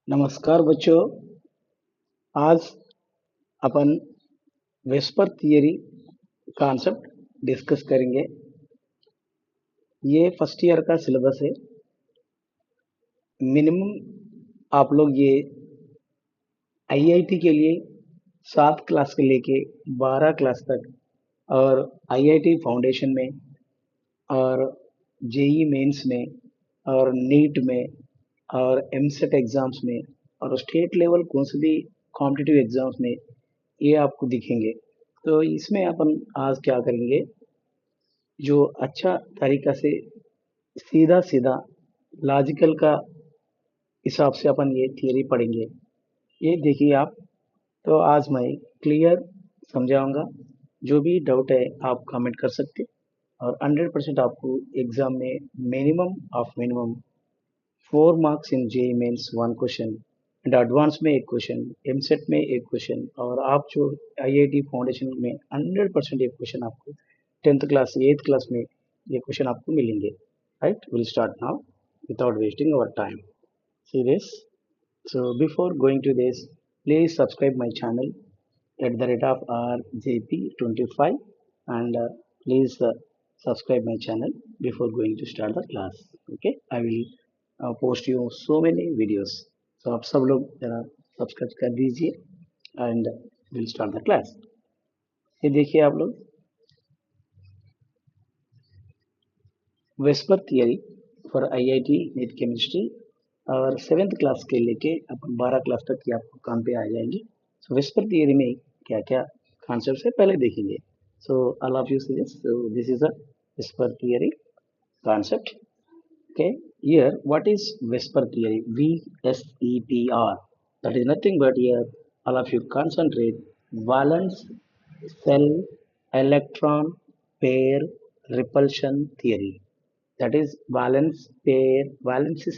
नमस्कार बच्चों। आज अपन वेस्पर थियरी कॉन्सेप्ट डिस्कस करेंगे। ये फर्स्ट ईयर का सिलेबस है। मिनिमम आप लोग ये आईआईटी के लिए 7 क्लास से लेके 12 क्लास तक और आईआईटी फाउंडेशन में और जेई मेंस में और नीट में और एमसेट एग्जाम्स में और स्टेट लेवल कौन से भी कॉम्पिटिटिव एग्जाम्स में ये आपको दिखेंगे। तो इसमें अपन आज क्या करेंगे, जो अच्छा तरीका से सीधा सीधा लॉजिकल का हिसाब से अपन ये थियरी पढ़ेंगे। ये देखिए आप। तो आज मैं क्लियर समझाऊंगा। जो भी डाउट है आप कमेंट कर सकते। और 100% आपको एग्जाम में minimum of minimum 4 marks in JEE mains 1 question and advance में 1 क्वेश्चन, एमसेट में 1 क्वेश्चन, और आप जो आईआईटी फाउंडेशन में 100% 1 क्वेश्चन आपको 10th क्लास 8th क्लास में ये क्वेश्चन आपको मिलेंगे। Right, will start now without wasting our time. See this. So before going to this, please subscribe my channel at the rate of RJP25, and please subscribe my channel before going to start the class. Okay, I will post you so many videos. So आप सब लोग जरा subscribe कर दीजिए and will start the class. ये देखिए आप लोग, vesper theory for IIT NEET chemistry और 7th क्लास के लेके अपन 12 क्लास तक की आपको काम पे आ जाएंगे। सो वेस्पर थियरी में क्या क्या कॉन्सेप्ट है पहले देखेंगे। So all of you see this. So this is a VSEPR theory concept. Okay, here what is Vesper theory? VSEPR. That is nothing but here all of you concentrate. Valence cell electron pair repulsion theory. That is valence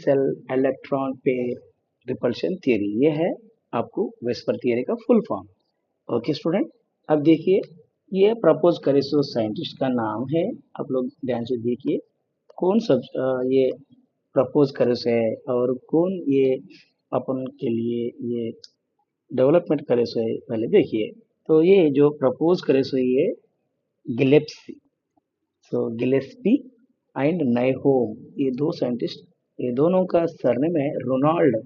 cell electron pair repulsion theory. ये है आपको VSEPR theory का full form. Okay student, अब देखिए ये propose करे so scientist का नाम है। आप लोग ध्यान से देखिए कौन सब ये प्रपोज करे से है और कौन ये अपन के लिए ये डेवलपमेंट करे सो है पहले देखिए। तो ये जो प्रपोज करे सो ये गिलेप्सी, सो गिलेस्पी एंड नाइहोम, ये दो साइंटिस्ट, ये दोनों का सरनेम है रोनाल्ड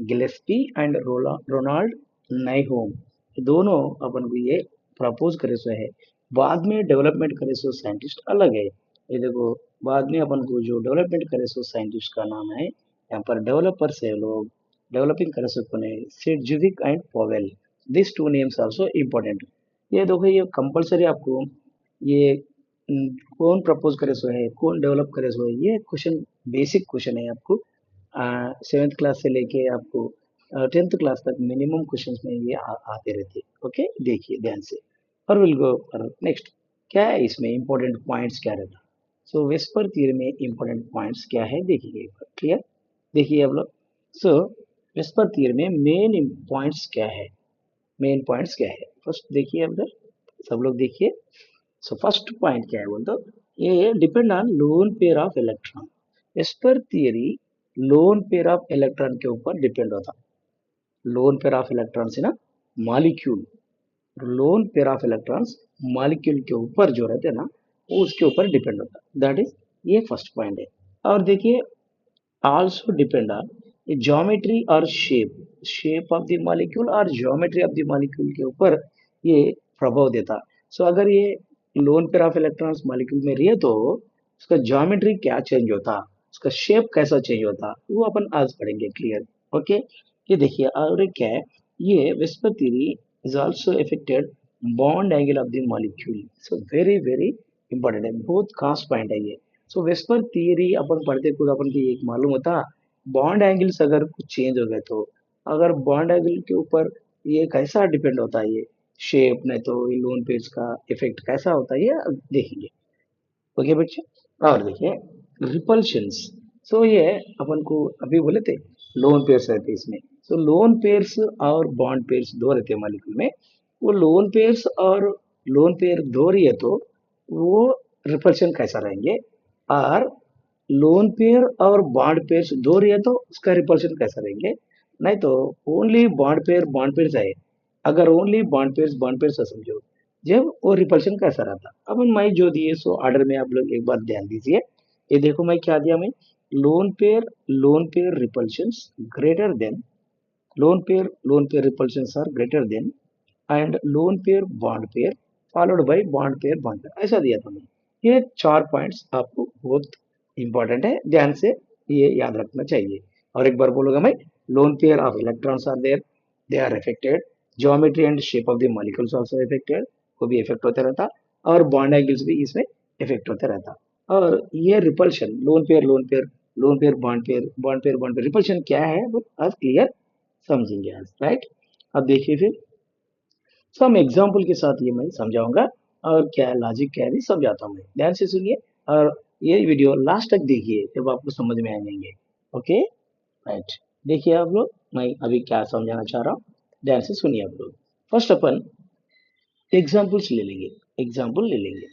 गिलेस्पी एंड रोनाल्ड नाइहोम। ये दोनों अपन को ये प्रपोज करे सो है। बाद में डेवलपमेंट करे सो साइंटिस्ट अलग है। ये देखो, बाद में अपन को जो डेवलपमेंट करे सो साइंटिस्ट का नाम है, यहाँ पर डेवलपर्स है लोग, डेवलपिंग करे सो कौन है, Sidgwick and Powell. This two names also important. ये देखो, ये कंपलसरी आपको ये कौन प्रपोज करे सो है, कौन डेवलप करे सो है, ये क्वेश्चन बेसिक क्वेश्चन है आपको 7th क्लास से लेके आपको 10th क्लास तक मिनिमम क्वेश्चन में ये आते रहते हैं। ओके, देखिए ध्यान से और विल गो नेक्स्ट। क्या है इसमें इंपॉर्टेंट पॉइंट्स क्या रहता। सो वेस्पर थियरी में इंपॉर्टेंट पॉइंट्स क्या है देखिए एक बार क्लियर। देखिए आप लोग, सो वेस्पर थियरी में मेन पॉइंट्स क्या है, मेन पॉइंट्स क्या है फर्स्ट देखिए आप लोग, सब लोग देखिए। सो फर्स्ट पॉइंट क्या है बोल तो, ये depend on lone pair of electron. As per theory lone pair of electron के ऊपर डिपेंड होता। लोन पेयर ऑफ इलेक्ट्रॉन से ना molecule, loan pair of electrons molecule के ऊपर जो रहते हैं ना, वो उसके ऊपर डिपेंड होता। दैट इज ये फर्स्ट पॉइंट है। और देखिए also depend on ज्योमेट्री और शेप ऑफ द मॉलिक्यूल और ज्योमेट्री ऑफ द मॉलिक्यूल के ऊपर ये प्रभाव देता। सो अगर ये lone pair of electrons molecule में रही है तो उसका ज्योमेट्री क्या चेंज होता, उसका शेप कैसा चेंज होता, वो अपन आज पढ़ेंगे क्लियर। ओके, ये देखिए और क्या है, ये VSEPR theory is also affected bond angle of the molecule. So very very important है, बहुत खास पॉइंट है ये। सो वेस्पर थियरी अपन पढ़ते खुद अपन की एक मालूम होता, बॉन्ड एंगल्स अगर कुछ चेंज हो गए तो, अगर बॉन्ड एंगल के ऊपर ये कैसा डिपेंड होता है, ये शेप नहीं तो ये लोन पेज का इफेक्ट कैसा होता है ये अब देखेंगे। ओके बच्चे, और देखिए रिपल्शंस। सो ये अपन को अभी बोले थे लोन पेयर्स रहते इसमें। सो लोन पेयर्स और बॉन्ड पेयर्स दो रहते हैं मॉलिक्यूल में। वो लोन पेयर्स और लोन पेयर दो रही है तो वो रिपल्शन कैसा रहेंगे, और लोन पेयर और बॉन्ड पेयर्स दो रही है तो उसका रिपल्शन कैसा रहेंगे। नहीं तो ओनली बॉन्ड पेयर है। अगर ओनली बॉन्ड पेयर से समझो, जब वो रिपल्शन कैसा रहता, अब मैं जो दिए सो ऑर्डर में आप लोग एक बार ध्यान दीजिए। ये देखो मैं क्या दिया, मैं lone pair repulsions greater than lone pair repulsions are greater than and lone pair followed by bond pair ऐसा दिया था मैं। ये चार पॉइंट्स आपको बहुत इंपॉर्टेंट है, ध्यान से ये याद रखना चाहिए। और एक बार बोलूंगा मैं, lone pair of electrons are there, they are affected, geometry and shape of the molecules also affected, वो भी इफेक्ट होते रहता, और बॉन्ड एंगल्स भी इसमें इफेक्ट होते रहता। और ये रिपल्शन बॉन्ड पेयर रिपल्शन क्या है वो आज क्लियर समझेंगे आज, राइट। अब देखिए फिर सम एग्जाम्पल के साथ ये मैं समझाऊंगा, और क्या लॉजिक क्या है भी समझाता हूँ मैं, ध्यान से सुनिए। और ये वीडियो लास्ट तक देखिए, जब आपको समझ में आ जाएंगे। Okay, right. देखिए आप लोग, मैं अभी क्या समझाना चाह रहा हूँ, ध्यान से सुनिए आप लोग। फर्स्ट अपन एग्जाम्पल्स ले लेंगे, एग्जाम्पल ले लेंगे।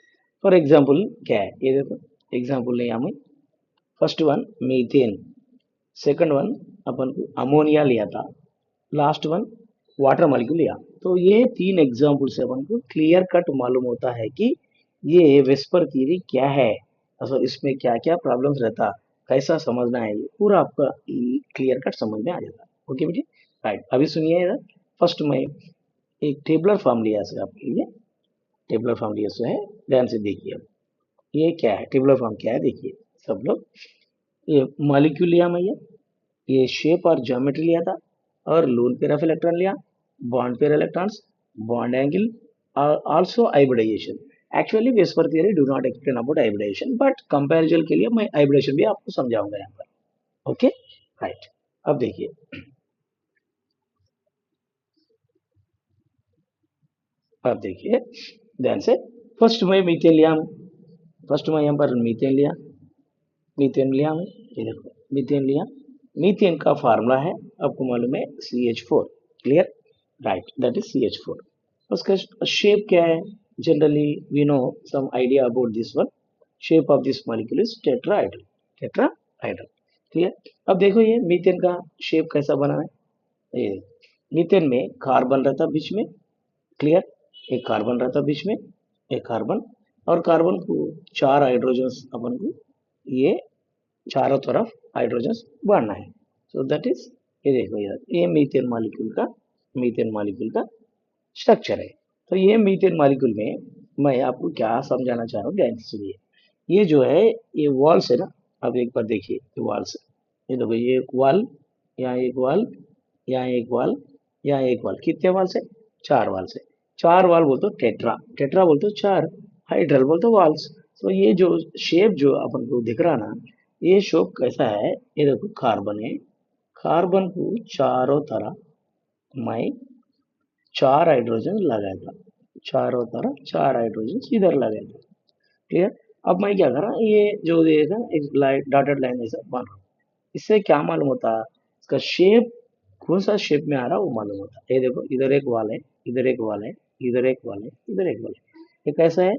फॉर एग्जाम्पल क्या है ये देखो, एग्जाम्पल लिया हमें। First one methane, second one अपन को अमोनिया लिया था, लास्ट वन वाटर मॉलिक्यूल लिया। तो ये तीन एग्जाम्पल से अपन को क्लियर कट मालूम होता है कि ये वेस्पर थ्योरी क्या है, असल इसमें क्या क्या प्रॉब्लम्स रहता, कैसा समझना है, ये पूरा आपका क्लियर कट समझ में आ जाता। ओके बेटे, राइट। अभी सुनिए इधर, फर्स्ट में एक टेबलर फॉर्म लिया है आपके लिए, टेबलर फॉर्म लिया सो है, ध्यान से देखिए। अब ये क्या है, टेबलर फॉर्म क्या है देखिए सब लोग। ये मॉलिक्यूल लिया मैं, ये शेप और ज्योमेट्री लिया था, और लोन पेयर ऑफ इलेक्ट्रॉन लिया, bond pair electrons, bond angle, और also hybridisation. Actually VSEPR theory do not explain about hybridisation, but comparison के लिए मैं हाइब्रिडेशन भी आपको समझाऊंगा यहाँ पर। Okay, right. अब देखिए, अब देखिए ध्यान से। फर्स्ट में मीथेन लिया मैं, फर्स्ट में यहाँ पर मीथेन लिया मैं, ये देखो मीथेन लिया। मीथेन का फार्मूला है, आपको मालूम है, CH4, clear, right, that is CH4। उसका शेप क्या है, generally we know some idea about this one, shape of this molecule is tetrahedral, tetrahedral, clear. अब देखो ये मीथेन का शेप कैसा बना है, ये मीथेन में कार्बन रहता बीच में, क्लियर, एक कार्बन रहता बीच में, एक कार्बन, और कार्बन को चार हाइड्रोजन अपन को ये चारों तरफ हाइड्रोजन बांटना है। सो दैट इज, ये देखो यार, ये मीथेन मॉलिक्यूल का स्ट्रक्चर है। तो ये मीथेन मॉलिक्यूल में मैं आपको क्या समझाना चाह रहा हूँ, ध्यान से सुनिए। ये जो है, ये वॉल्स है ना, अब एक बार देखिए, ये वॉल्स, ये देखो, ये एक वॉल, यहाँ एक वॉल, यहाँ एक वॉल, यहाँ एक वॉल, कितने वॉल्स है, चार वॉल्स है। चार वॉल बोलते टेट्रा, टेट्रा बोलते चार, हाइड्रल बोलते वॉल्स। तो ये जो शेप जो अपन को दिख रहा ना, ये शेप कैसा है, ये देखो कार्बन है, कार्बन को चारों तरफ मैं चार हाइड्रोजन लगाया था, चारों तरफ चार हाइड्रोजन इधर लगाया था, क्लियर। अब मैं क्या कर रहा हूँ, ये जो देखा एक लाइट डॉटेड लाइन ऐसा बन रहा हूँ, इससे क्या मालूम होता है, इसका शेप कौन सा शेप में आ रहा है वो मालूम होता है। ये देखो, इधर एक वाल है, इधर एक वाल है, इधर एक वाल है, इधर एक वाल है, ये कैसा है,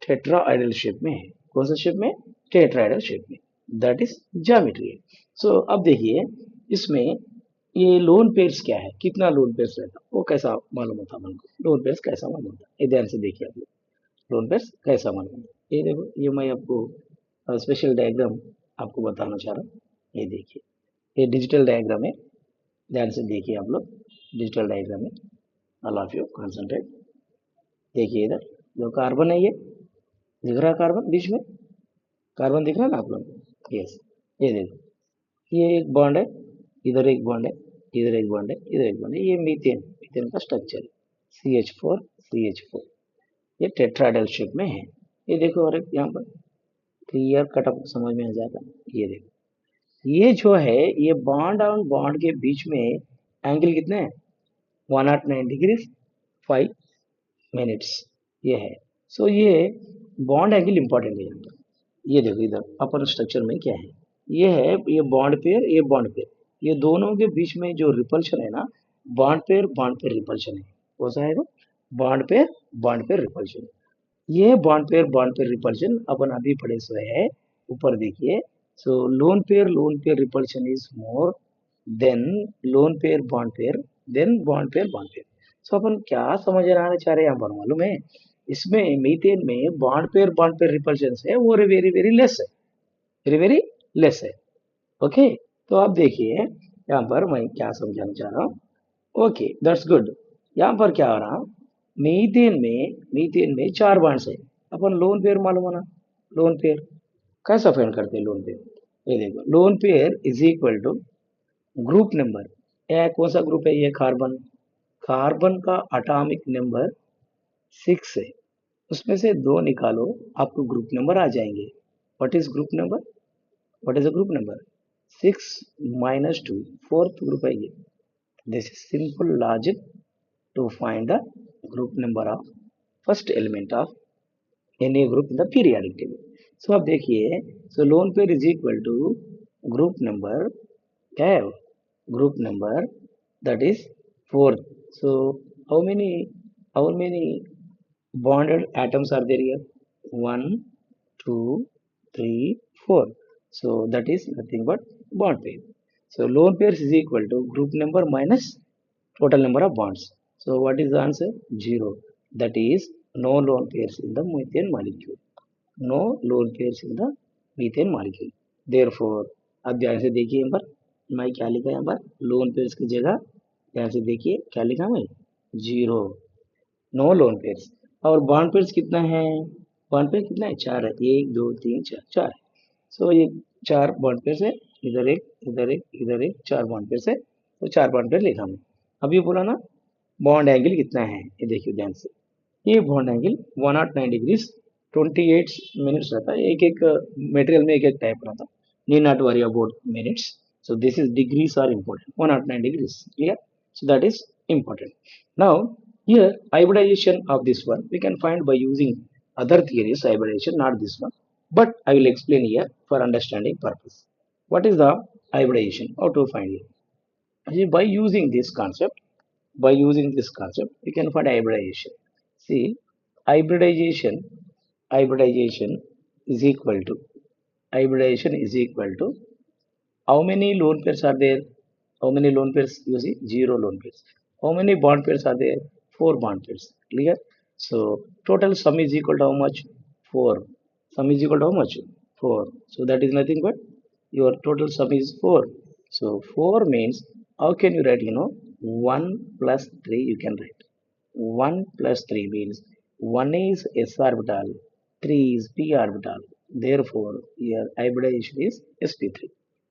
टेट्राहाइड्रल शेप में है। कौन सा शेप में, टेट्राहाइड्रल शेप में, दैट इज ज्योमेट्री है। सो अब देखिए, इसमें ये लोन पेयर्स क्या है, कितना लोन पेयर्स रहता वो कैसा मालूम होता अपन को, लोन पेयर्स कैसा मालूम होता, ये ध्यान से देखिए आप लोग, लोन पेयर्स कैसा मालूम होता, ये देखो, ये मैं आपको स्पेशल डायग्राम आपको बताना चाह रहा हूँ। ये देखिए, ये डिजिटल डायग्राम है, ध्यान से देखिए आप लोग, डिजिटल डायग्राम है, ऑल ऑफ यू कंसंट्रेट। देखिए इधर जो कार्बन है, ये दिख रहा है कार्बन बीच में, कार्बन दिख रहा है ना आप लोग, यस। ये देखो, ये एक बॉन्ड है, इधर एक बॉन्ड है, इधर एक बॉन्ड है, इधर एक बॉन्ड है, ये मीथेन, मीथेन का स्ट्रक्चर है, CH4, ये टेट्राहेड्रल शेप में है। ये देखो, और एक यहाँ पर क्लियर कट आपको समझ में आ जाएगा। ये देखो, ये जो है, ये बॉन्ड और बॉन्ड के बीच में एंगल कितने हैं, 109 डिग्री 5 मिनट्स, ये है। सो ये बॉन्ड एंगल इंपॉर्टेंट है यहाँ पर। ये देखो इधर अपर स्ट्रक्चर में क्या है, ये है, ये बॉन्ड पेयर, ये बॉन्ड पेयर, ये दोनों के बीच में जो रिपल्शन है ना, बॉन्ड पेयर रिपल्शन है, कौन सा है वो, बॉन्ड पेयर रिपल्शन। ये बॉन्ड पेयर रिपल्शन अपन अभी पढ़े हुए है, ऊपर देखिए। So lone pair repulsion is more than lone pair bond pair, then bond pair bond pair. So अपन क्या समझ आना चाह रहे हैं यहाँ पर मालूम है, इसमें मीथेन में बॉन्ड पेयर रिपल्शन है वो वेरी वेरी लेस है, वेरी वेरी लेस है। ओके, तो आप देखिए यहाँ पर मैं क्या समझाना चाह रहा हूँ। Okay, that's good. यहाँ पर क्या हो रहा, मीथेन में 4 बॉन्ड्स है। अपन लोन पेयर मालूम है ना, लोन पेयर कैसा फाइंड करते हैं लोन पेयर। ये देखो, lone pair is equal to group number. ये कौन सा ग्रुप है, ये कार्बन, कार्बन का एटॉमिक नंबर 6 है, उसमें से 2 निकालो, आपको ग्रुप नंबर आ जाएंगे। What is group number, what is a group number, 6 minus 2, fourth group है ये। This is simple logic to find the group number of first element of any group in the periodic table. So अब देखिए, so lone pair is equal to group number, क्या है, group number that is fourth. So how many bonded atoms are there here? 1, 2, 3, 4. So that is nothing but bond pair. So lone pairs is equal to group number minus total number of bonds. So what is the answer? 0. That is no lone pairs in the methane molecule. No lone pairs in the methane molecule. Therefore, अब ध्यान से देखिए यहाँ पर मैं क्या लिखा है, यहाँ पर लोन पेयर्स की जगह ध्यान से देखिए क्या लिखा मैं, 0, नो लोन पेयर्स। और बॉन्ड पेयर्स कितना है, बॉन्ड पेयर कितना है, 4 है, 1 2 3 4, 4 है। सो ये 4 बॉन्ड पेयर्स है, इधर एक इधर एक इधर एक, 4 बॉन्ड पेयर्स है, तो 4 बॉन्ड पेयर लिखा मैं। अब ये बोला ना बॉन्ड एंगल कितना है, ये देखिए ध्यान से, ये बॉन्ड एंगल 109 डिग्रीज 28 मिनट्स रहता है। एक एक मटेरियल में एक एक टाइप रहता है, need not worry about minutes. So this is degrees are important, 109 degrees, clear? So that is important. Now here hybridization of this one we can find by using other theories hybridization, not this one, but I will explain here for understanding purpose. What is the hybridization, how to find it? See, by using this concept we can find hybridization. See, hybridization hybridization is equal to, hybridization is equal to, how many lone pairs are there, how many lone pairs you see, 0 lone pairs. How many bond pairs are there, 4 bond pairs, clear? So total sum is equal to how much, 4. Sum is equal to how much, 4. So that is nothing but your total sum is 4. So 4 means, how can you write, 1 plus 3 you can write. 1 plus 3 means 1 is s orbital, 3 is p orbital. Therefore, here hybridization is sp3.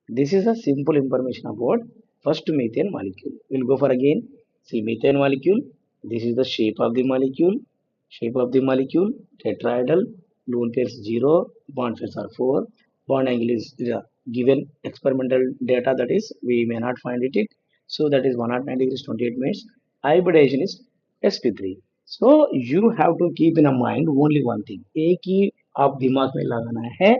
This is a simple information about first methane molecule. We'll go for again. See, methane molecule. This is the shape of the molecule. Shape of the molecule, tetrahedral, lone pairs 0, bond pairs are 4. Bond angle is given experimental data, that is we may not find it. So that is 109 degrees 28 minutes. Hybridization is sp3. So you have to keep in mind only one thing. एक ही आप दिमाग में लगाना है,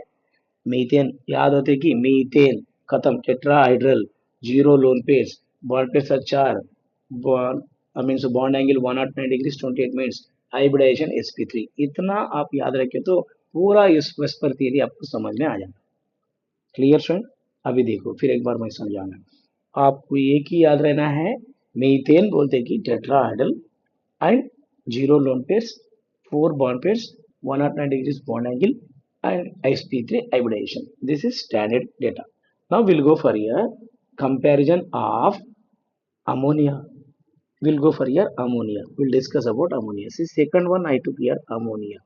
methane याद होते कि methane खत्म, tetrahedral, 0 lone pairs, bond pairs are 4, bond I mean bond angle 109 degrees 28 minutes, hybridisation sp3। इतना आप याद रखें तो पूरा इस वेस्पर थियरी आपको समझ में आ जाएगा। Clear friend? अभी देखो फिर एक बार मैं समझाऊंगा आपको, एक ही याद रहना है, मीथेन बोलते कि tetrahedral and 0 lone pairs, 4 bond pairs, 109 degrees bond angle, and sp3 hybridization. This is standard data. Now we'll go for a comparison of ammonia. We'll go for here ammonia. We'll discuss about ammonia. See, second one I took here ammonia.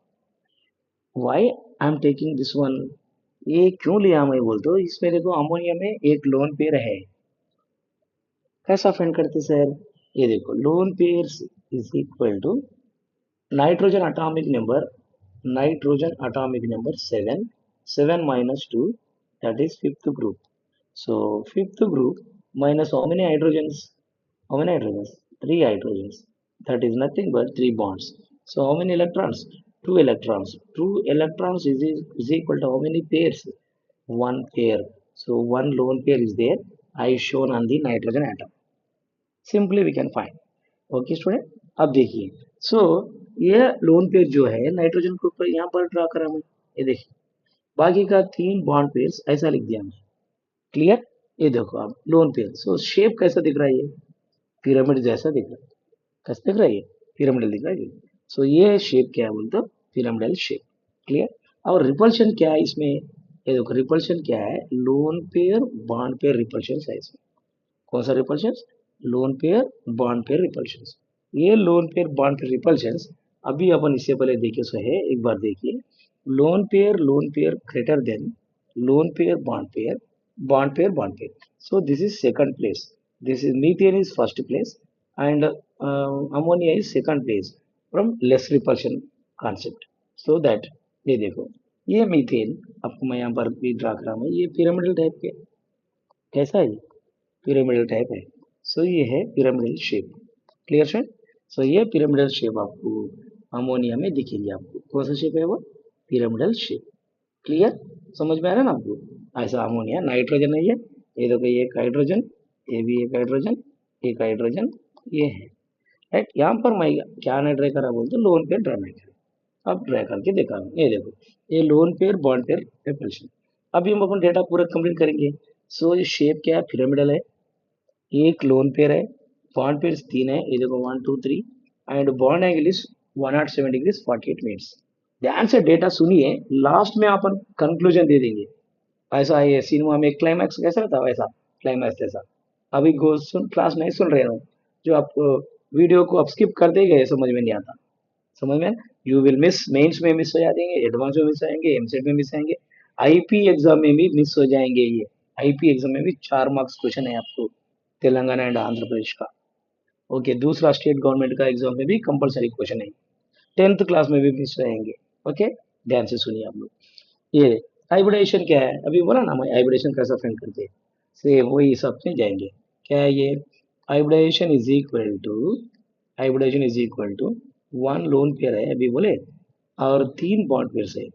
Why I'm taking this one? ये क्यों लिया मैं बोलते हो, इसमें देखो ammonia में एक लोन पेयर है, कैसा फाइंड करते सर, ये देखो lone pairs is equal to nitrogen atomic number, nitrogen atomic number 7, 7 minus 2, that is fifth group. So fifth group minus how many hydrogens, how many hydrogens, 3 hydrogens, that is nothing but 3 bonds. So how many electrons, 2 electrons, 2 electrons is equal to how many pairs, 1 pair. So one lone pair is there, I shown on the nitrogen atom. Simply we can find. Okay student, अब देखिए, सो ये lone pair जो है nitrogen group पर यहाँ पर draw करा मैं, ये देखिए बाकी का 3 बॉन्ड पेयर्स ऐसा लिख दिया मैं, क्लियर? ये देखो आप लोन पेयर, सो शेप कैसा दिख रहा है, ये पिरामिड जैसा दिख रहा है, कैसा दिख रहा है, ये पिरामिडल दिख रहा है। सो ये शेप क्या है बोलते हो, पिरामिडल शेप। क्लियर। और रिपल्शन क्या है इसमें, ये देखो रिपल्शन क्या है, lone pair bond pair repulsion है इसमें। कौन सा repulsion, lone pair bond pair repulsion. ये lone pair bond pair repulsion अभी अपन इससे पहले देखे सो है, एक बार देखिए। Lone pair greater than lone pair bond pair, bond pair bond pair. So this is second place, this is methane is first place, and ammonia is second place from less repulsion concept. So that ये देखो, ये methane आपको मैं यहाँ पर भी draw करा हूँ, ये पिरामिडल टाइप के, कैसा है, पिरामिडल टाइप है। सो ये है pyramidal shape. Clear sir. So ये पिरामिडल शेप आपको अमोनिया में दिखेगी, आपको कौन सा शेप है वो, पिरामिडल शेप। क्लियर, समझ में आ रहा है ना आपको। ऐसा अमोनिया, नाइट्रोजन है ये देखो, ये एक हाइड्रोजन, ये भी एक हाइड्रोजन, एक हाइड्रोजन, ये है राइट। यहाँ पर मैं क्या नहीं ड्रा करा बोलते, लोन पेयर ड्रा नहीं करा, अब ड्रा करके दिखा रहा हूँ। ये देखो, ये lone pair bond pair repulsion. अभी हम अपन डेटा पूरा कंप्लीट करेंगे। सो ये शेप क्या है, पिरामिडल है, एक लोन पेयर है, बॉन्ड पेयर तीन है, ये देखो 1 2 3, and bond angle is 107 degree 48 minutes. ध्यान से डेटा सुनिए, लास्ट में अपन कंक्लूजन दे देंगे। ऐसा है, सिनेमा में क्लाइमैक्स कैसा रहता है वैसा क्लाइमैक्स जैसा। अभी गो सुन, क्लास नहीं सुन रहे हो, जो आप वीडियो को आप स्किप कर देंगे, समझ में नहीं आता, समझ में, यू विल मिस, मेंस में मिस हो जाएंगे, एडवांस में मिस आएंगे, एमसेट में मिस आएंगे, आईपी एग्जाम में भी मिस हो जाएंगे। ये आईपी एग्जाम में भी 4 मार्क्स क्वेश्चन है आपको, तेलंगाना एंड आंध्र प्रदेश का। ओके, दूसरा स्टेट गवर्नमेंट का एग्जाम में भी कंपलसरी क्वेश्चन है, 10th क्लास में भी मिस रहेंगे। ओके, ध्यान से सुनिए आप लोग। ये हाइब्रिडेशन क्या है, अभी बोला ना मैं, हाइब्रिडेशन कैसा फ्रेंड करते हैं, सेम वही सब में जाएंगे। क्या है ये, hybridisation is equal to, hybridisation is equal to 1 lone pair है अभी बोले, और 3 बॉन्ड पेयर है।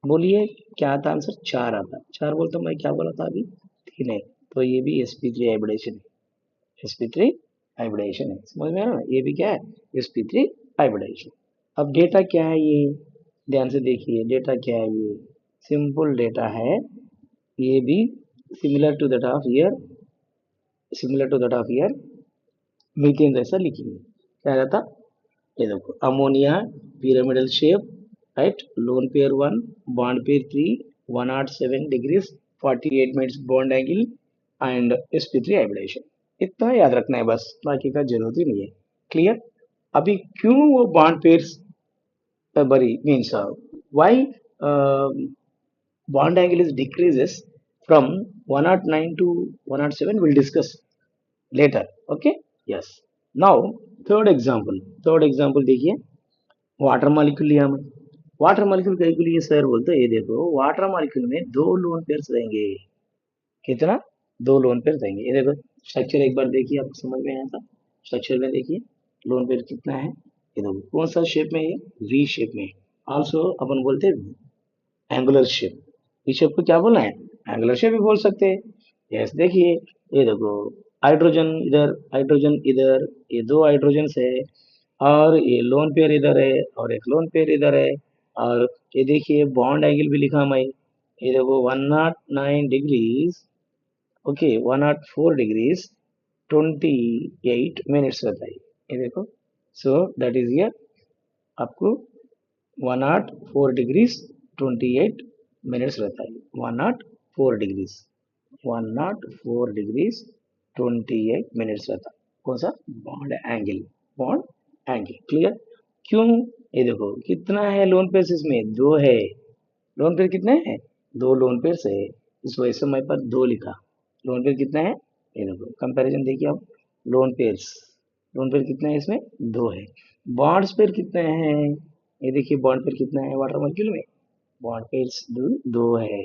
बोलिए क्या आता आंसर, 4 आता, 4 बोलता मैं क्या बोला था अभी, 3 है, तो ये भी sp3 हाइब्रिडेशन है, sp3 हाइब्रिडेशन है, समझ में आ रहा है ना? ये भी क्या है, sp3 हाइब्रिडेशन। अब डेटा क्या है ये, ध्यान से देखिए, डेटा क्या है ये, सिंपल डेटा है, ये भी similar to that of year, similar to that of year methane जैसा लिखेंगे। क्या रहता, ये देखो ammonia pyramidal shape right, lone pair 1, bond pair 3, 107 degrees 48 minutes bond angle, and sp3 hybridisation. इतना याद रखना है बस, बाकी का जरूरत ही नहीं है। क्लियर। अभी क्यों वो बॉन्ड पेयर्स बरी means why bond angle is decreases from 109 to 107, we'll discuss later. Okay, yes. Now third example देखिए, वाटर मॉलिक्यूल लिया हमें, वाटर मॉलिक्यूल कई को लिए सर बोलते हैं, ये देखो वाटर मॉलिक्यूल में 2 लोन पेयर्स रहेंगे, कितना, 2 लोन पेयर्स रहेंगे। ये देखो स्ट्रक्चर एक बार देखिए, आपको समझ में आया था, स्ट्रक्चर में देखिए लोन पेयर कितना है, ये देखो कौन सा शेप में है, वी शेप में। आल्सो अपन बोलते हैं एंगुलर शेप, इस शेप को क्या बोलना है, एंगुलर शेप भी बोल सकते हैं। यस देखिए, ये देखो हाइड्रोजन इधर, हाइड्रोजन इधर, ये 2 हाइड्रोजन है, और ये लोन पेयर इधर है, और एक लोन पेयर इधर है, और ये देखिए बॉन्ड एंगल भी लिखा मैं, ये देखो 109 डिग्रीज, ओके 104 डिग्रीज 28 मिनट्स रहता है, ये देखो। सो दैट इज ये आपको 104 डिग्रीज 28 मिनट्स रहता है, 104 डिग्रीज, 104 डिग्रीज 28 मिनट्स रहता है, कौन सा, bond angle, bond angle. Clear. क्यों, ये देखो कितना है लोन पेयर्स, इसमें 2 है, लोन पेयर कितने हैं, 2 लोन पेयर्स है, इस वजह से मैं पर 2 लिखा। लोन पेयर कितना है, ये देखो कंपैरिजन देखिए आप, लोन पेयर्स, लोन पेयर कितने हैं इसमें, 2 है। बॉन्ड्स पेयर कितने हैं, ये देखिए बॉन्ड पेयर कितना है वाटर मॉलिक्यूल में, बॉन्ड पेयर्स 2 है,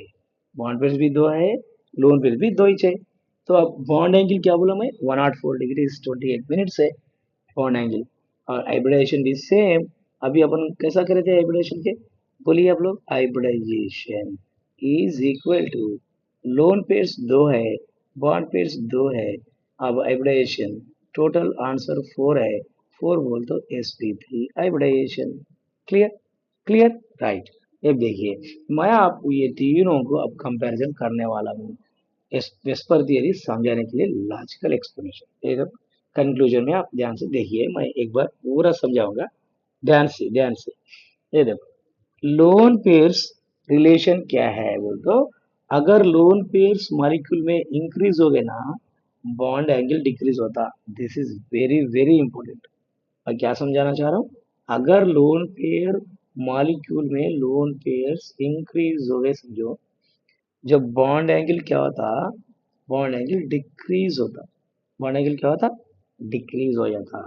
बॉन्ड पेयर्स भी 2 है, लोन पेयर भी 2 ही है। तो अब बॉन्ड एंगल क्या बोला मैं, 104 डिग्री 28 मिनट्स है बॉन्ड एंगल, और हाइब्रिडाइजेशन भी सेम। अभी अपन कैसा करे थे हाइब्रिडाइजेशन के, बोलिए आप लोग, hybridisation is equal to, lone pairs 2 है, बॉन्ड पेयर्स 2 है, अब हाइब्रिडाइजेशन टोटल आंसर 4 है, 4 बोल तो sp3 hybridisation. Clear, clear right. अब देखिए मैं आपको ये तीनों को अब कंपैरिजन करने वाला हूँ, वेस्पर थियरी समझाने के लिए लॉजिकल एक्सप्लेनेशन। ये कंक्लूजन में आप ध्यान से देखिए, मैं एक बार पूरा समझाऊंगा, ध्यान से। ये देखो, लोन पेयर्स रिलेशन क्या है बोल तो, अगर लोन पेयर्स मॉलिक्यूल में इंक्रीज हो गए ना, बॉन्ड एंगल डिक्रीज होता। This is very very important. मैं क्या समझाना चाह रहा हूँ, अगर लोन पेयर मॉलिक्यूल में लोन पेयर्स इंक्रीज हो गए समझो, जब बॉन्ड एंगल क्या होता, बॉन्ड एंगल डिक्रीज होता। बॉन्ड एंगल क्या होता, डिक्रीज हो जाता।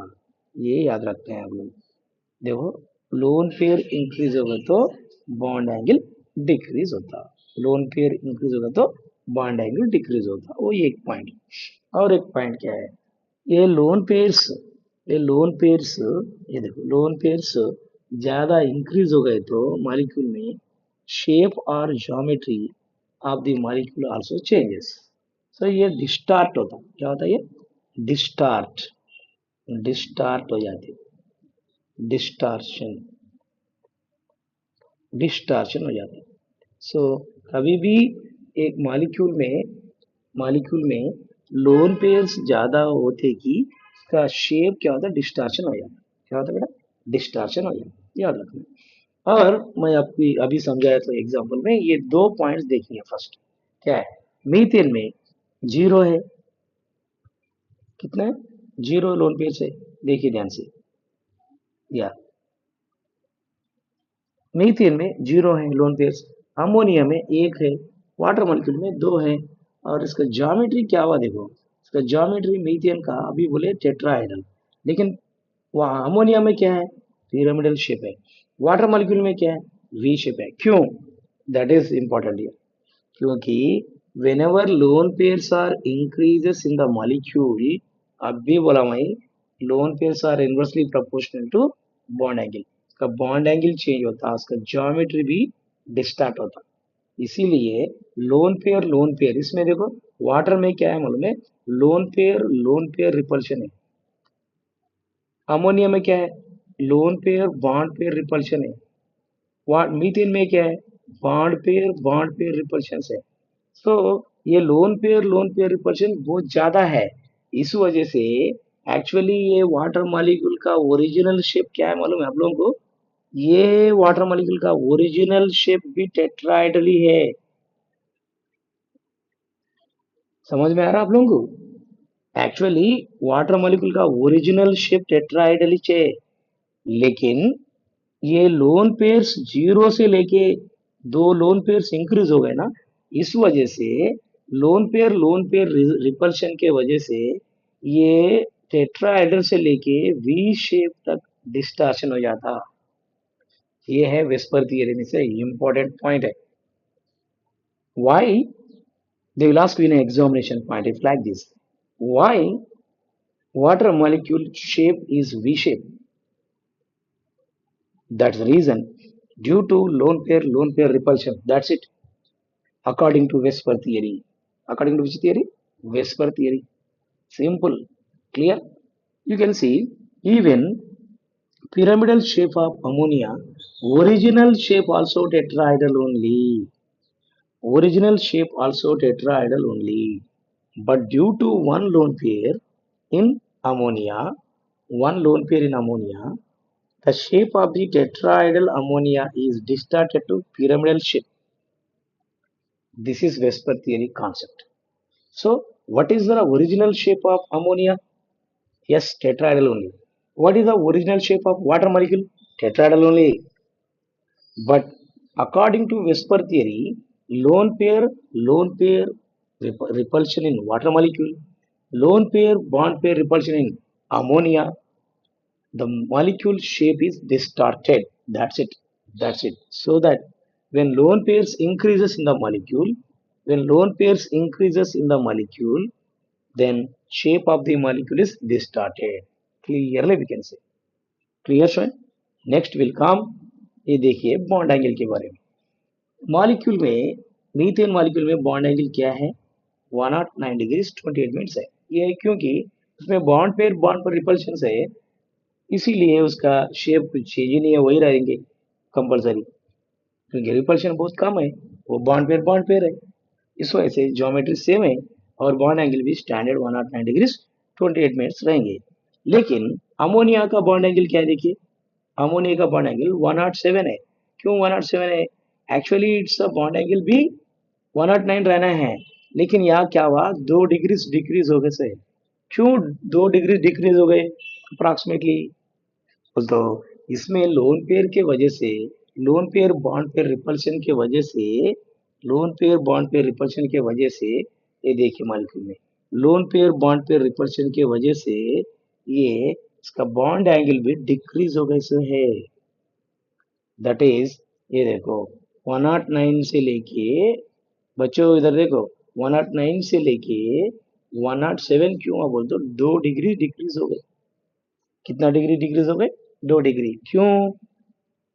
ये याद रखते हैं आप लोग। देखो, लोन पेयर इंक्रीज होगा तो बॉन्ड एंगल डिक्रीज होता, लोन पेयर इंक्रीज होगा तो बॉन्ड एंगल डिक्रीज होता। वो ये एक पॉइंट। और एक पॉइंट क्या है, ये लोन पेयर्स, ये लोन पेयर्स, ये देखो लोन पेयर्स ज्यादा इंक्रीज हो गए तो मॉलिक्यूल में शेप और geometry of the molecule also changes. So ये डिस्टार्ट होता, क्या होता है ये, डिस्टार्ट, डिस्टार्ट हो जाती, डिस्टार्शन, डिस्टार्शन हो जाता है। सो कभी भी एक मॉलिक्यूल में लोन पेयर्स ज्यादा होते कि उसका शेप क्या होता है, डिस्टार्शन हो जाता है। क्या होता है बेटा, डिस्टार्शन हो जाता है, याद रखना। और मैं आपकी अभी समझाया था एग्जांपल में, ये दो पॉइंट्स देखिए। फर्स्ट क्या है, मीथेन में जीरो है, कितना है, जीरो लोन पेयर्स है। देखिए ध्यान से, या मीथेन में जीरो है लोन पेयर्स, अमोनिया में एक है, वाटर मॉलिक्यूल में दो है। और इसका ज्योमेट्री क्या हुआ देखो, इसका ज्योमेट्री मीथेन का अभी बोले टेट्राहेड्रल, लेकिन वहाँ अमोनिया में क्या है, पिरामिडल शेप है। वाटर मॉलिक्यूल में क्या है, वी शेप है। क्यों, दैट इज इंपॉर्टेंट हियर। क्योंकि whenever lone pairs are increases in the molecule, अब भी बोला वही, lone pairs are inversely proportional to bond angle। उसका bond angle चेंज होता, उसका ज्योमेट्री भी डिस्टार्ट होता। इसीलिए लोन पेयर इसमें देखो, वाटर में क्या है मालूम है, लोन पेयर रिपल्शन है। अमोनिया में क्या है, lone pair bond pair repulsion है। मीथेन में क्या है, बॉन्ड पेयर रिपल्शन है। तो ये लोन पेयर रिपल्शन बहुत ज्यादा है। इस वजह से एक्चुअली ये वाटर मॉलिक्यूल का ओरिजिनल शेप क्या है मालूम है आप लोगों को, ये वाटर मॉलिक्यूल का ओरिजिनल शेप भी टेट्राहेड्रल है। समझ में आ रहा है आप लोगों को, एक्चुअली वाटर मॉलिक्यूल का ओरिजिनल शेप टेट्राहेड्रल है। लेकिन ये लोन पेयर्स जीरो से लेके दो लोन पेयर्स इंक्रीज हो गए ना, इस वजह से लोन पेयर रिपल्शन के वजह से ये टेट्राहेड्रल से लेके वी शेप तक डिस्टॉर्शन हो जाता। ये है वेस्पर थियरी में से इंपॉर्टेंट पॉइंट है। Why, they will ask you in an examination point if like this, why water molecule shape is V shape? That's the reason, due to lone pair repulsion. That's it. According to Vesper theory. According to which theory? Vesper theory. Simple. Clear? You can see even pyramidal shape of ammonia, original shape also tetrahedral only. Original shape also tetrahedral only. But due to in ammonia, one lone pair in ammonia, the shape of the tetrahedral ammonia is distorted to pyramidal shape. This is Vesper theory concept. So, what is the original shape of ammonia? Yes, tetrahedral only. What is the original shape of water molecule? Tetrahedral only. But according to Vesper theory, lone pair repulsion in water molecule, lone pair bond pair repulsion in ammonia, the molecule shape is distorted. That's it. That's it. So that when lone pairs increases in the molecule, when lone pairs increases in the molecule, then shape of the molecule is distorted. Clearly we can say. Clear sir? Next will come, ये देखिए bond angle के बारे में। Molecule में, methane molecule में bond angle क्या है, 109 degrees 28 minutes है। ये क्योंकि उसमें बॉन्ड पर रिपल्शन है, इसीलिए उसका शेप कुछ चेंज ही नहीं है, वही रहेंगे कंपलसरी, क्योंकि रिपल्शन बहुत कम है, वो बॉन्ड पेयर है। इस वजह से ज्योमेट्री सेम है और बॉन्ड एंगल भी स्टैंडर्ड 109 डिग्री 28 मिनट्स रहेंगे। लेकिन अमोनिया का बॉन्ड एंगल क्या है देखिए, अमोनिया का बॉन्ड एंगल 107 है। क्यों 107 है? Actually it's a bond angle भी 109 रहना है, लेकिन यहाँ क्या हुआ, 2 डिग्री डिक्रीज हो गए से। क्यों 2 डिग्री डिक्रीज हो गए अप्रॉक्सीमेटली? तो इसमें लोन पेयर के वजह से, loan pair bond pair repulsion के वजह से, loan pair bond pair repulsion के वजह से, ये देखिए मॉलिक्यूल में loan pair bond pair repulsion के वजह से ये इसका बॉन्ड एंगल भी डिक्रीज हो गए से है। दैट इज, ये देखो 109 से लेके, बच्चों इधर देखो, 109 से लेके 107 क्यों हुआ बोल तो 2 डिग्री डिक्रीज हो गए। कितना डिग्री डिक्रीज हो गए? 2 डिग्री। क्यों?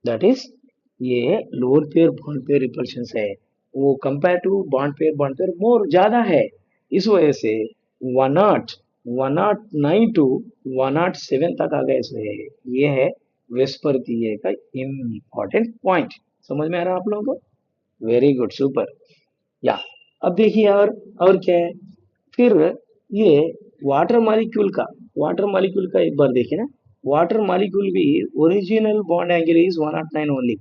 दैट इज, ये lower pair bond pair repulsion है, वो कंपेयर टू बॉन्ड पेयर मोर ज्यादा है। इस वजह से 109 टू 107 तक आ गए इसमें। ये है वेस्पर्तिये का इम्पॉर्टेंट पॉइंट। समझ में आ रहा है आप लोगों को? Very good, super. या अब देखिए और क्या है फिर, ये वाटर मॉलिक्यूल का एक बार देखिए ना। वाटर मॉलिक्यूल भी original bond angle is 109 only,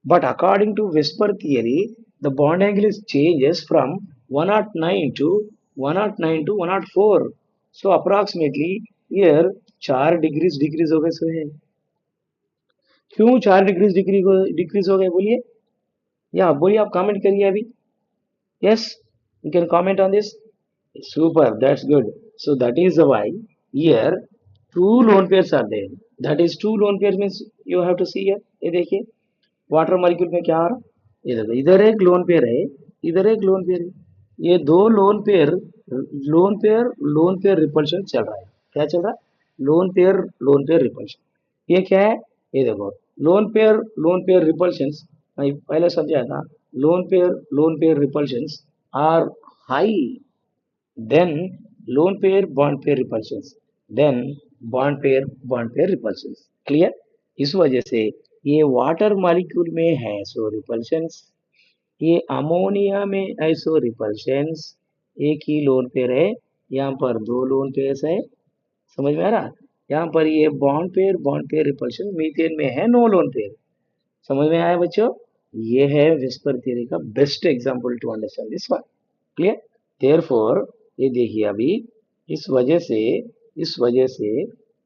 but according to whisper theory the bond angle is changes from 109 to 109 to 104, so approximately here 4 degrees decrease हो गए सो है। क्यों 4 डिग्रीज डिक्रीज हो गए बोलिए, या बोलिए, आप कमेंट करिए अभी। Yes, you can comment on this. Super, that's good. So that is why here two lone pairs are there. That is two lone pairs means you have to see here. ये देखिए water molecule में क्या आ रहा है, ये देखो इधर एक लोन पेयर है, इधर एक लोन पेयर है। ये दो लोन पेयर रिपल्शन चल रहा है। क्या चल रहा है? Lone pair repulsion. ये क्या है? ये देखो लोन पेयर रिपल्शन, मैं पहले समझाया था। Lone pair repulsions are high than lone pair bond pair repulsions, then bond pair repulsions. Clear? इस वजह से ये वाटर मॉलिक्यूल में है सो रिपल्शंस, ये अमोनिया में है सो रिपल्शंस। एक ही लोन पेयर है, यहाँ पर दो लोन पेयर्स है। समझ में आ रहा? यहाँ पर ये बॉन्ड पेयर रिपल्शन, मीथेन में है नो लोन पेयर। समझ में आया बच्चों? ये है विस्पर थ्योरी का best example to understand this one. Clear? Therefore ये देखिए अभी, इस वजह से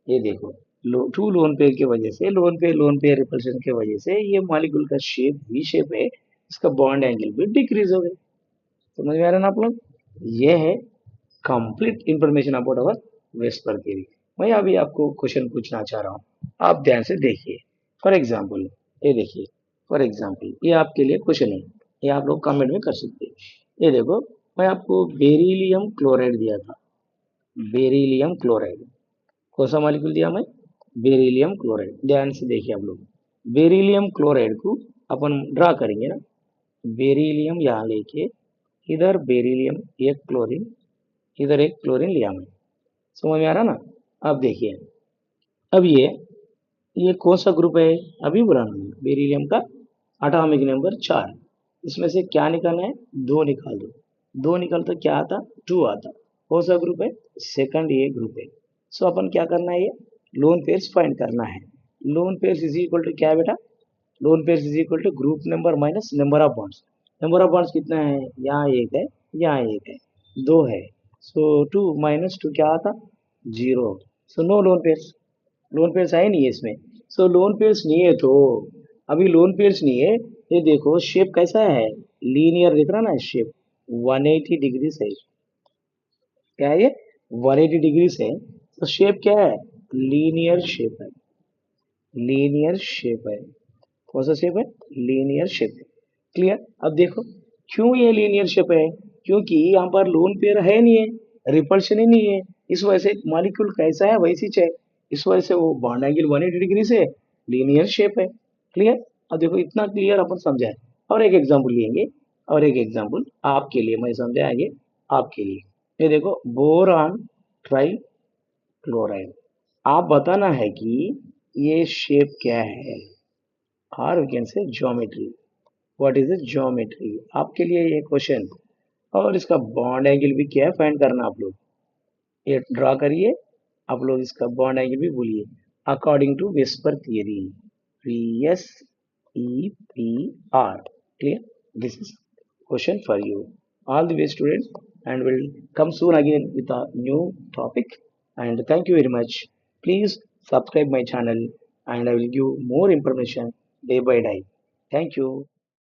ये देखो टू लोन पेयर की वजह से, लोन पेयर रिपल्शन की वजह से ये मॉलिक्यूल का शेप वी शेप है, इसका बॉन्ड एंगल भी डिक्रीज हो गए। समझ में आ रहा है ना आप लोग? ये है complete information about our VSEPR theory. मैं अभी आपको क्वेश्चन पूछना चाह रहा हूँ, आप ध्यान से देखिए। फॉर एग्जाम्पल ये देखिए, फॉर एग्जाम्पल ये आपके लिए क्वेश्चन है, ये आप लोग कमेंट में कर सकते हैं। ये देखो, मैं आपको बेरिलियम क्लोराइड दिया था, बेरिलियम क्लोराइड। कौन सा मॉलिक्यूल दिया मैं? Beryllium chloride. ध्यान से देखिए आप लोग, बेरिलियम क्लोराइड को अपन ड्रा करेंगे ना। बेरिलियम यहाँ लेके, इधर बेरिलियम एक क्लोरीन, इधर एक क्लोरीन लिया मैं। समझ में आ रहा ना? अब देखिए, अब ये कौन सा ग्रुप है? अभी बोला ना बेरिलियम का एटॉमिक नंबर 4। इसमें से क्या निकालना है? 2 निकाल दो। 2 निकाल तो क्या आता? 2 आता। कौन सा ग्रुप है? सेकंड ये ग्रुप है। सो अपन क्या करना है? ये लोन पेयर्स फाइंड करना है। Lone pairs is equal to क्या है बेटा? Lone pairs is equal to group number minus number of bonds. Number of bonds कितना है? यहाँ एक है, यहाँ एक है, 2 है। सो 2 माइनस 2 क्या आता? 0। So no lone pairs, lone pairs है नहीं है इसमें। सो लोन पेयर्स नहीं है तो, अभी लोन पेयर्स नहीं है। ये देखो शेप कैसा है, लीनियर दिख रहा ना शेप, 180 डिग्री से। क्या है ये? 180 डिग्री से। तो शेप क्या है? लीनियर शेप है, लीनियर शेप है। कौन सा शेप है? लीनियर शेप है। क्लियर? अब देखो क्यों ये लीनियर शेप है, क्योंकि यहाँ पर लोन पेयर है नहीं है, रिपल्शन ही नहीं है। इस वजह से मॉलिक्यूल कैसा है वैसी है, इस वजह से वो बॉन्ड एंगल 180 डिग्री से लीनियर शेप है। क्लियर? अब देखो इतना क्लियर अपन समझाए। और एक एग्जांपल लेंगे, और एक एग्जांपल आपके लिए मैं समझाएंगे, आपके लिए। ये देखो बोरान ट्राई क्लोराइड, आप बताना है कि ये शेप क्या है, और we can say geometry. What is the geometry, आपके लिए ये क्वेश्चन। और इसका बॉन्ड एंगल भी क्या है फाइंड करना आप लोग, ये ड्रा करिए। आप लोग इसका बॉन्ड एंगल भी बोलिए according to vesper theory, VSEPR, clear? This is question for you. All the way students, and we'll come soon again with a new topic. And thank you very much. Please subscribe my channel, and I will give more information day by day. Thank you.